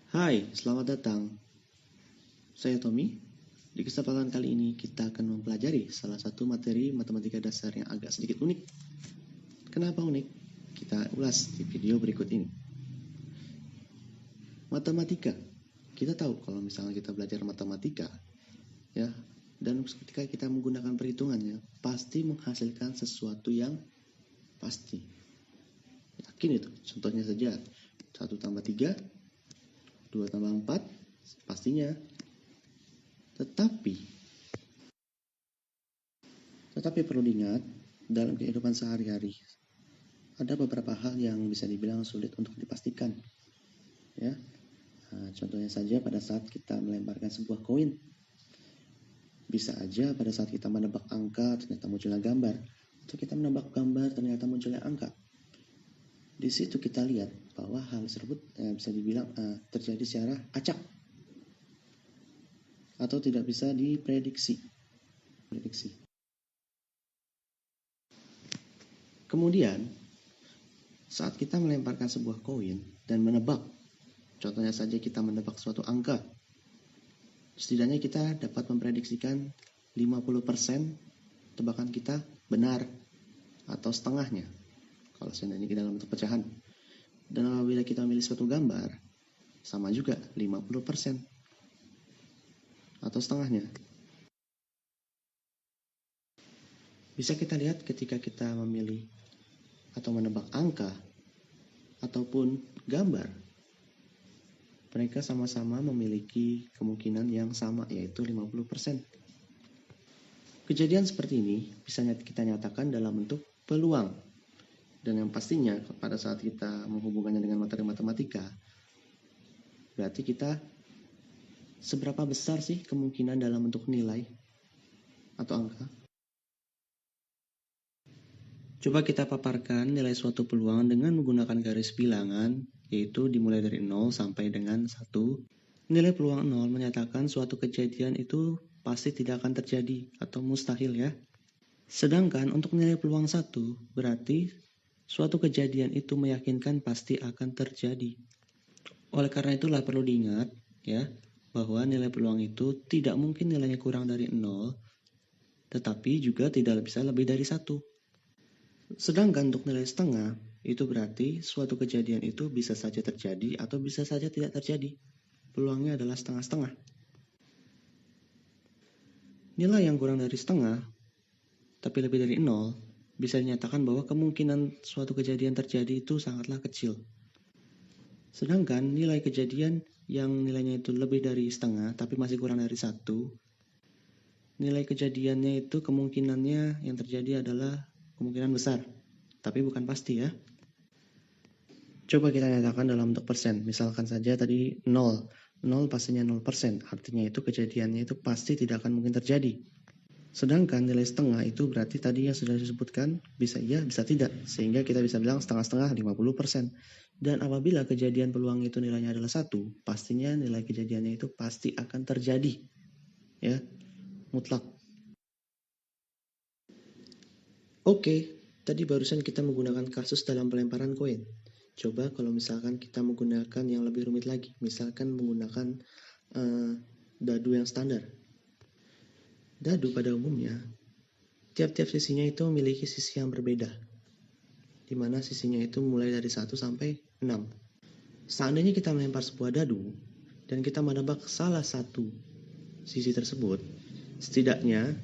Hai, selamat datang. Saya Tommy. Di kesempatan kali ini kita akan mempelajari salah satu materi matematika dasar yang agak sedikit unik. Kenapa unik? Kita ulas di video berikut ini. Matematika. Kita tahu kalau misalnya kita belajar matematika, ya, dan ketika kita menggunakan perhitungannya, pasti menghasilkan sesuatu yang pasti. Yakin itu. Contohnya saja, 1 tambah 3, 2 tambah 4, pastinya. Tetapi perlu diingat, dalam kehidupan sehari-hari ada beberapa hal yang bisa dibilang sulit untuk dipastikan. Ya, contohnya saja pada saat kita melemparkan sebuah koin, bisa aja pada saat kita menebak angka ternyata munculnya gambar, atau kita menebak gambar ternyata munculnya angka. Di situ kita lihat bahwa hal tersebut bisa dibilang terjadi secara acak atau tidak bisa diprediksi. Kemudian, saat kita melemparkan sebuah koin dan menebak, contohnya saja kita menebak suatu angka, setidaknya kita dapat memprediksikan 50% tebakan kita benar atau setengahnya, kalau seandainya kita dalam bentuk pecahan. Dan apabila kita memilih suatu gambar, sama juga 50% atau setengahnya. Bisa kita lihat ketika kita memilih atau menebak angka ataupun gambar, mereka sama-sama memiliki kemungkinan yang sama, yaitu 50%. Kejadian seperti ini bisa kita nyatakan dalam bentuk peluang. Dan yang pastinya pada saat kita menghubungkannya dengan materi matematika, berarti kita seberapa besar sih kemungkinan dalam bentuk nilai atau angka? Coba kita paparkan nilai suatu peluang dengan menggunakan garis bilangan, yaitu dimulai dari 0 sampai dengan 1. Nilai peluang 0 menyatakan suatu kejadian itu pasti tidak akan terjadi atau mustahil, ya. Sedangkan untuk nilai peluang 1 berarti suatu kejadian itu meyakinkan pasti akan terjadi. Oleh karena itulah perlu diingat, ya, bahwa nilai peluang itu tidak mungkin nilainya kurang dari 0, tetapi juga tidak bisa lebih dari 1. Sedangkan untuk nilai setengah, itu berarti suatu kejadian itu bisa saja terjadi atau bisa saja tidak terjadi. Peluangnya adalah setengah-setengah. Nilai yang kurang dari setengah, tapi lebih dari 0, bisa dinyatakan bahwa kemungkinan suatu kejadian terjadi itu sangatlah kecil. Sedangkan nilai kejadian yang nilainya itu lebih dari setengah, tapi masih kurang dari 1, nilai kejadiannya itu kemungkinannya yang terjadi adalah kemungkinan besar, tapi bukan pasti, ya. Coba kita nyatakan dalam bentuk persen. Misalkan saja tadi 0. 0 pastinya 0%. Artinya itu kejadiannya itu pasti tidak akan mungkin terjadi. Sedangkan nilai setengah itu berarti tadi yang sudah disebutkan bisa iya, bisa tidak. Sehingga kita bisa bilang setengah-setengah 50%. Dan apabila kejadian peluang itu nilainya adalah 1, pastinya nilai kejadiannya itu pasti akan terjadi. Ya, mutlak. Oke, tadi barusan kita menggunakan kasus dalam pelemparan koin. Coba kalau misalkan kita menggunakan yang lebih rumit lagi, misalkan menggunakan dadu yang standar. Dadu pada umumnya, tiap-tiap sisinya itu memiliki sisi yang berbeda, di mana sisinya itu mulai dari 1 sampai 6. Seandainya kita melempar sebuah dadu, dan kita menebak salah satu sisi tersebut, setidaknya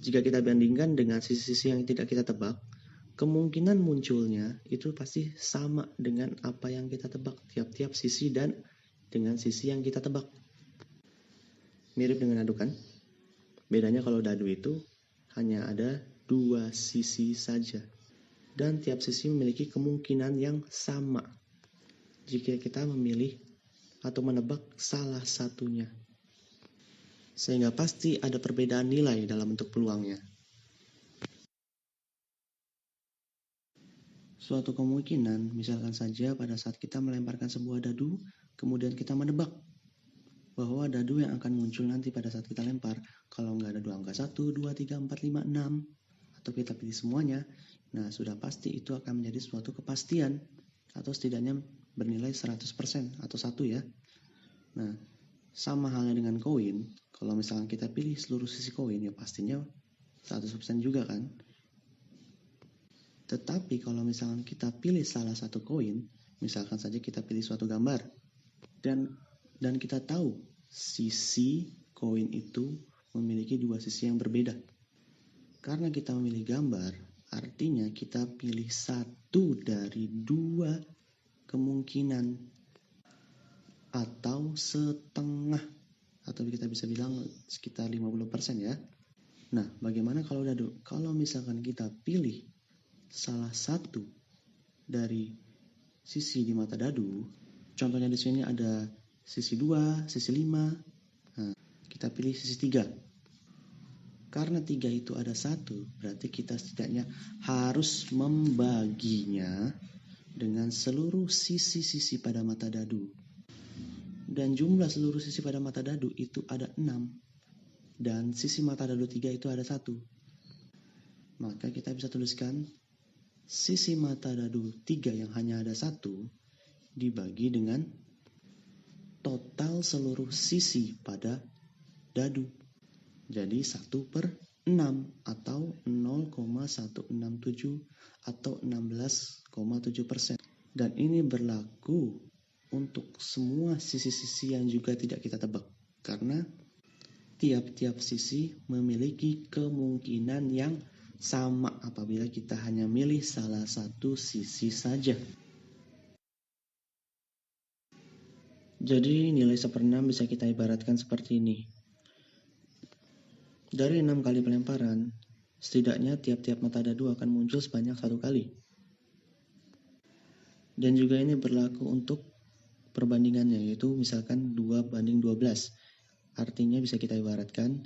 jika kita bandingkan dengan sisi-sisi yang tidak kita tebak, kemungkinan munculnya itu pasti sama dengan apa yang kita tebak, tiap-tiap sisi dan dengan sisi yang kita tebak. Mirip dengan dadu kan? Bedanya kalau dadu itu hanya ada 2 sisi saja. Dan tiap sisi memiliki kemungkinan yang sama jika kita memilih atau menebak salah satunya. Sehingga pasti ada perbedaan nilai dalam bentuk peluangnya. Suatu kemungkinan, misalkan saja pada saat kita melemparkan sebuah dadu, kemudian kita menebak bahwa dadu yang akan muncul nanti pada saat kita lempar, kalau nggak ada dua angka 1, 2, 3, 4, 5, 6, atau kita pilih semuanya, nah sudah pasti itu akan menjadi suatu kepastian, atau setidaknya bernilai 100% atau 1, ya. Nah, sama halnya dengan koin, kalau misalkan kita pilih seluruh sisi koin, ya pastinya 100% juga kan. Tetapi kalau misalkan kita pilih salah satu koin, misalkan saja kita pilih suatu gambar, dan kita tahu sisi koin itu memiliki dua sisi yang berbeda. Karena kita memilih gambar, artinya kita pilih satu dari dua kemungkinan atau setengah, atau kita bisa bilang sekitar 50% ya. Nah, bagaimana kalau dadu? Kalau misalkan kita pilih salah satu dari sisi di mata dadu, contohnya di sini ada sisi 2, sisi 5. Nah, kita pilih sisi 3. Karena 3 itu ada 1, berarti kita setidaknya harus membaginya dengan seluruh sisi-sisi pada mata dadu. Dan jumlah seluruh sisi pada mata dadu itu ada 6. Dan sisi mata dadu 3 itu ada 1. Maka kita bisa tuliskan sisi mata dadu 3 yang hanya ada 1 dibagi dengan total seluruh sisi pada dadu. Jadi 1/6 atau 0,167 atau 16,7%. Dan ini berlaku untuk semua sisi-sisi yang juga tidak kita tebak. Karena tiap-tiap sisi memiliki kemungkinan yang sama apabila kita hanya milih salah satu sisi saja. Jadi nilai 1/6 bisa kita ibaratkan seperti ini. Dari 6 kali pelemparan, setidaknya tiap-tiap mata dadu akan muncul sebanyak 1 kali. Dan juga ini berlaku untuk perbandingannya, yaitu misalkan 2/12. Artinya bisa kita ibaratkan,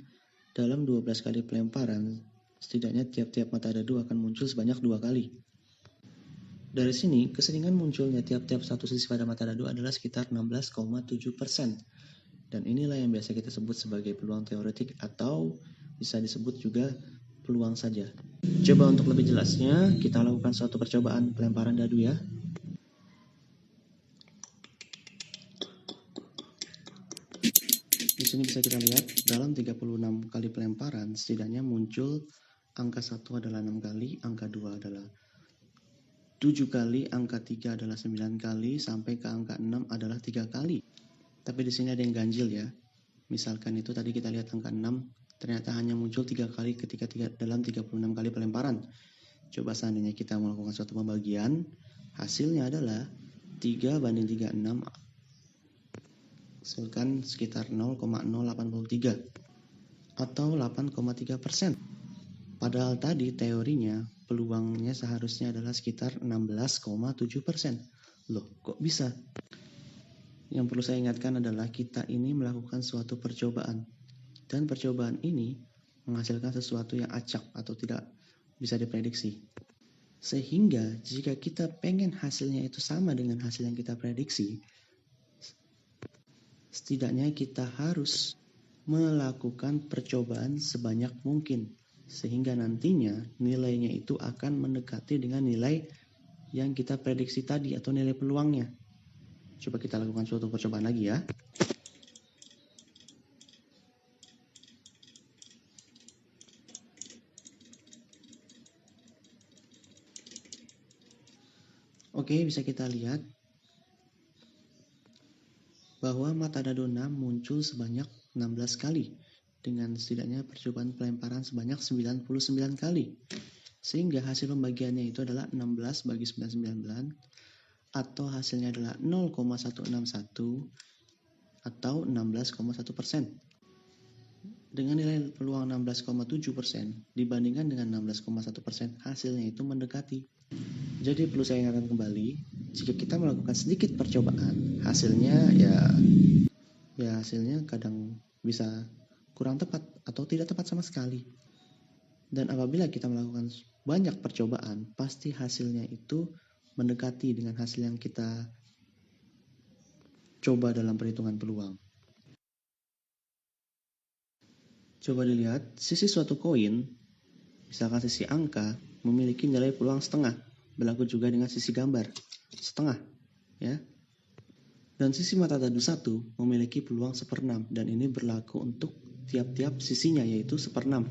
dalam 12 kali pelemparan, setidaknya tiap-tiap mata dadu akan muncul sebanyak 2 kali. Dari sini, keseringan munculnya tiap-tiap satu sisi pada mata dadu adalah sekitar 16,7%. Dan inilah yang biasa kita sebut sebagai peluang teoretik atau bisa disebut juga peluang saja. Coba untuk lebih jelasnya, kita lakukan suatu percobaan pelemparan dadu ya. Di sini bisa kita lihat, dalam 36 kali pelemparan, setidaknya muncul angka 1 adalah 6 kali, angka 2 adalah 7 kali, angka 3 adalah 9 kali, sampai ke angka 6 adalah 3 kali. Tapi di sini ada yang ganjil ya. Misalkan itu tadi kita lihat angka 6, ternyata hanya muncul 3 kali ketika dalam 36 kali pelemparan. Coba seandainya kita melakukan suatu pembagian, hasilnya adalah 3/36, hasilkan sekitar 0,083 atau 8,3%. Padahal tadi teorinya peluangnya seharusnya adalah sekitar 16,7%. Loh, kok bisa? Yang perlu saya ingatkan adalah kita ini melakukan suatu percobaan. Dan percobaan ini menghasilkan sesuatu yang acak atau tidak bisa diprediksi. Sehingga jika kita pengen hasilnya itu sama dengan hasil yang kita prediksi, setidaknya kita harus melakukan percobaan sebanyak mungkin. Sehingga nantinya nilainya itu akan mendekati dengan nilai yang kita prediksi tadi atau nilai peluangnya. Coba kita lakukan suatu percobaan lagi ya. Oke, bisa kita lihat bahwa mata dadu 6 muncul sebanyak 16 kali dengan setidaknya percobaan pelemparan sebanyak 99 kali. Sehingga hasil pembagiannya itu adalah 16 bagi 99 atau hasilnya adalah 0,161 atau 16,1%. Dengan nilai peluang 16,7% dibandingkan dengan 16,1%, hasilnya itu mendekati. Jadi perlu saya ingatkan kembali, jika kita melakukan sedikit percobaan, hasilnya ya hasilnya kadang bisa kurang tepat atau tidak tepat sama sekali. Dan apabila kita melakukan banyak percobaan, pasti hasilnya itu mendekati dengan hasil yang kita coba dalam perhitungan peluang. Coba dilihat, sisi suatu koin, misalkan sisi angka, memiliki nilai peluang setengah. Berlaku juga dengan sisi gambar, setengah. Ya. Dan sisi mata dadu 1 memiliki peluang 1/6 dan ini berlaku untuk tiap-tiap sisinya yaitu 1/6.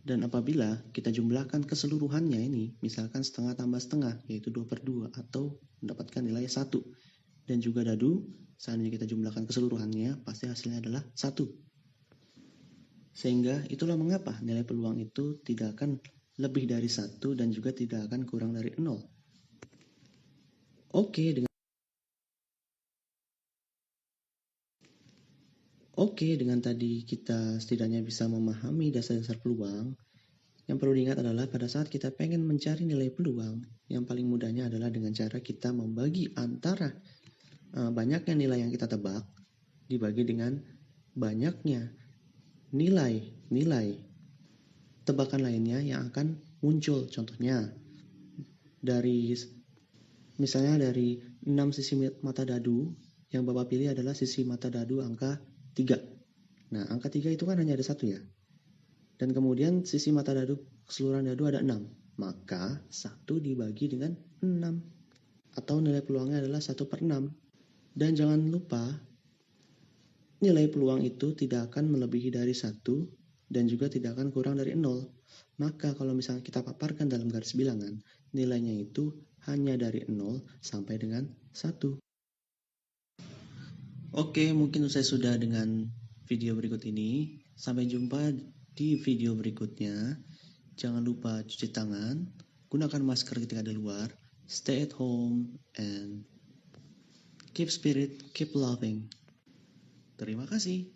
Dan apabila kita jumlahkan keseluruhannya ini, misalkan setengah tambah setengah yaitu 2/2 atau mendapatkan nilai 1. Dan juga dadu, seandainya kita jumlahkan keseluruhannya, pasti hasilnya adalah 1. Sehingga itulah mengapa nilai peluang itu tidak akan lebih dari 1 dan juga tidak akan kurang dari 0. Oke, dengan tadi kita setidaknya bisa memahami dasar-dasar peluang. Yang perlu diingat adalah pada saat kita pengen mencari nilai peluang, yang paling mudahnya adalah dengan cara kita membagi antara banyaknya nilai yang kita tebak dibagi dengan banyaknya nilai tebakan lainnya yang akan muncul. Contohnya, misalnya dari 6 sisi mata dadu, yang Bapak pilih adalah sisi mata dadu angka 3. Nah, angka 3 itu kan hanya ada 1 ya. Dan kemudian sisi mata dadu, keseluruhan dadu ada 6. Maka 1 dibagi dengan 6. Atau nilai peluangnya adalah 1/6. Dan jangan lupa, nilai peluang itu tidak akan melebihi dari 1 dan juga tidak akan kurang dari 0. Maka kalau misalnya kita paparkan dalam garis bilangan, nilainya itu hanya dari 0 sampai dengan 1. Oke, mungkin usai sudah dengan video berikut ini. Sampai jumpa di video berikutnya. Jangan lupa cuci tangan, gunakan masker ketika di luar, stay at home, and keep spirit, keep loving. Terima kasih.